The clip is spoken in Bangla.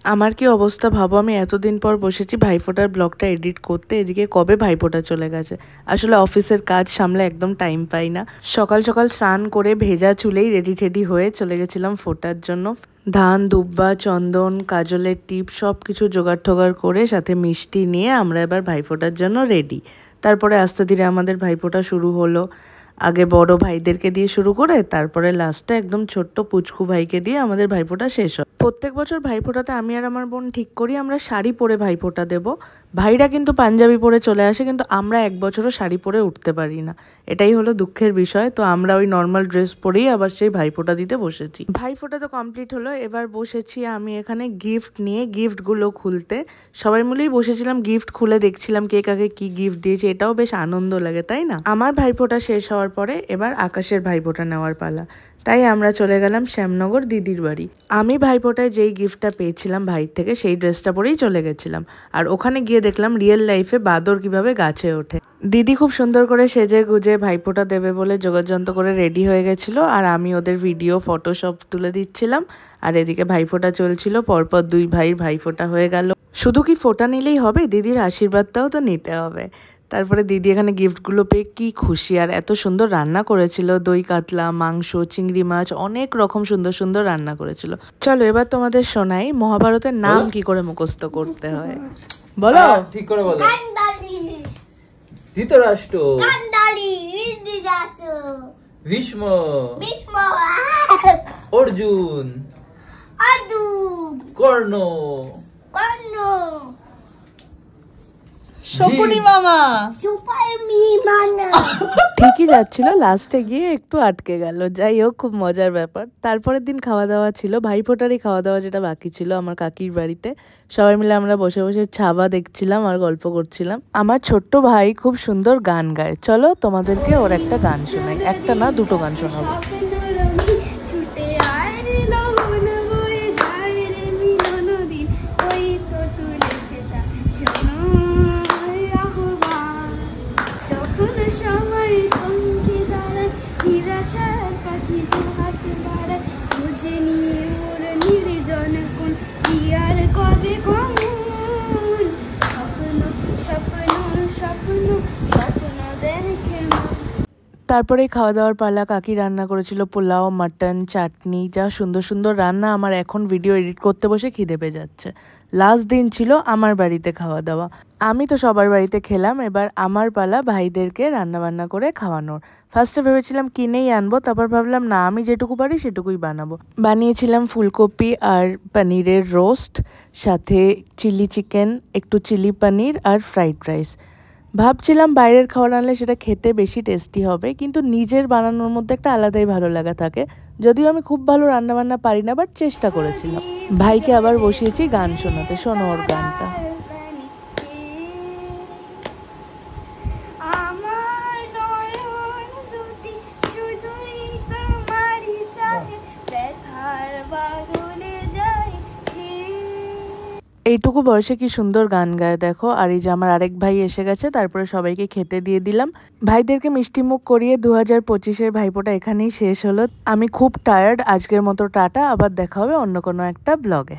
আমার কি অবস্থা ভাবো, আমি এতদিন পর বসেছি ভাইফোঁটার ব্লগটা এডিট করতে, এদিকে কবে ভাইফোঁটা চলে গেছে। আসলে অফিসের কাজ সামলে একদম টাইম পাই না। সকাল সকাল স্নান করে ভেজা চুলেই রেডি টেডি হয়ে চলে গেছিলাম ফোঁটার জন্য। ধান, দুব্বা, চন্দন, কাজলের টিপ সব কিছু জোগাড় টোগাড় করে সাথে মিষ্টি নিয়ে আমরা এবার ভাইফোঁটার জন্য রেডি। তারপরে আস্তে ধীরে আমাদের ভাইফোঁটা শুরু হলো। আগে বড় ভাইদেরকে দিয়ে শুরু করে তারপরে লাস্টে একদম ছোট্ট পুচকু ভাইকে দিয়ে আমাদের ভাইফোঁটা শেষ হয়। প্রত্যেক বছর ভাইফোঁটাতে আমি আর আমার বোন ঠিক করি আমরা শাড়ি পরে ভাইফোঁটা দেব। ভাইরা কিন্তু পাঞ্জাবি পরে চলে আসে, কিন্তু আমরা এক বছরও শাড়ি পরে উঠতে পারি না। এটাই হলো দুঃখের বিষয়। তো আমরা ওই নর্মাল ড্রেস পরেই আবার সেই ভাইফোঁটা দিতে বসেছি। ভাইফোঁটা তো কমপ্লিট হলো, এবার বসেছি আমি এখানে গিফট নিয়ে, গিফটগুলো খুলতে। সবাই মিলেই বসেছিলাম, গিফট খুলে দেখছিলাম কে কাকে কি গিফট দিয়েছে। এটাও বেশ আনন্দ লাগে, তাই না? আমার ভাইফোঁটা শেষ হওয়ার পরে এবার আকাশের ভাইফোঁটা নেওয়ার পালা। তাই আমরা চলে গেলাম শ্যামনগর দিদির বাড়ি। আমি ভাইফোঁটায় যেই গিফটটা পেয়েছিলাম ভাইয়ের থেকে সেই ড্রেসটা পরেই চলে গেছিলাম। আর ওখানে গিয়ে দেখলাম রিয়েল লাইফে বাদর কিভাবে গাছে ওঠে। দিদি খুব সুন্দর করে সেজে গুজে ভাইফোঁটা দেবে বলে যোগাযন্ত্র করে রেডি হয়ে গেছিলো, আর আমি ওদের ভিডিও ফটো সব তুলে দিচ্ছিলাম। আর এদিকে ভাইফোঁটা চলছিল, পরপর দুই ভাইয়ের ভাইফোঁটা হয়ে গেল। শুধু কি ফোঁটা নিলেই হবে, দিদির আশীর্বাদটাও তো নিতে হবে। তারপরে দিদি এখানে গিফটগুলো পেয়ে কি খুশি, আর এত সুন্দর রান্না করেছিল, দই কাতলা, মাংস, চিংড়ি মাছ, অনেক রকম সুন্দর সুন্দর রান্না করেছিল। চলো এবার তোমাদের শোনাই মহাভারতের নাম কি করে মুখস্থ করতে হয়। বলো ঠিক করে বলো। ধৃতরাষ্ট্র, ভীষ্ম, অর্জুন, কর্ণ, শকুনি মামা। ঠিকই যাচ্ছিল, লাস্টে গিয়ে একটু আটকে গেল। যাই হোক, খুব মজার ব্যাপার। তারপরের দিন খাওয়া দাওয়া ছিল, ভাইফোঁটারই খাওয়া দাওয়া যেটা বাকি ছিল আমার কাকির বাড়িতে। সবাই মিলে আমরা বসে বসে ছাবা দেখছিলাম আর গল্প করছিলাম। আমার ছোট্ট ভাই খুব সুন্দর গান গায়, চলো তোমাদেরকে ওর একটা গান শোনাই। একটা না, দুটো গান শোনাবো। তারপরে খাওয়া দাওয়ার পালা। কাকি রান্না করেছিল পোলাও, মাটন, চাটনি, যা সুন্দর সুন্দর রান্না। আমার এখন ভিডিও এডিট করতে বসে খিদে পেয়ে যাচ্ছে। লাস্ট দিন ছিল আমার বাড়িতে খাওয়া দাওয়া। আমি তো সবার বাড়িতে খেলাম, এবার আমার পালা ভাইদেরকে রান্না বান্না করে খাওয়ানোর। ফার্স্টে ভেবেছিলাম কিনেই আনবো, তারপর ভাবলাম না, আমি যেটুকু পারি সেটুকুই বানাবো। বানিয়েছিলাম ফুলকপি আর পনিরের রোস্ট, সাথে চিলি চিকেন, একটু চিলি পনির আর ফ্রাইড রাইস। ভাবছিলাম বাইরের খাবার আনলে সেটা খেতে বেশি টেস্টি হবে, কিন্তু নিজের বানানোর মধ্যে একটা আলাদাই ভালো লাগা থাকে। যদিও আমি খুব ভালো রান্নাবান্না পারি না, বাট চেষ্টা করেছিলাম। ভাইকে আবার বসিয়েছি গান শোনাতে, শোনো ওর গানটা। এইটুকু বয়সে কি সুন্দর গান গায় দেখো। আর এই যে আমার আরেক ভাই এসে গেছে, তারপরে সবাইকে খেতে দিয়ে দিলাম। ভাইদেরকে মিষ্টি মুখ করিয়ে 2025-এর ভাইফোঁটা এখানেই শেষ হলো। আমি খুব টায়ার্ড, আজকের মতো টাটা, আবার দেখা হবে অন্য কোনো একটা ব্লগে।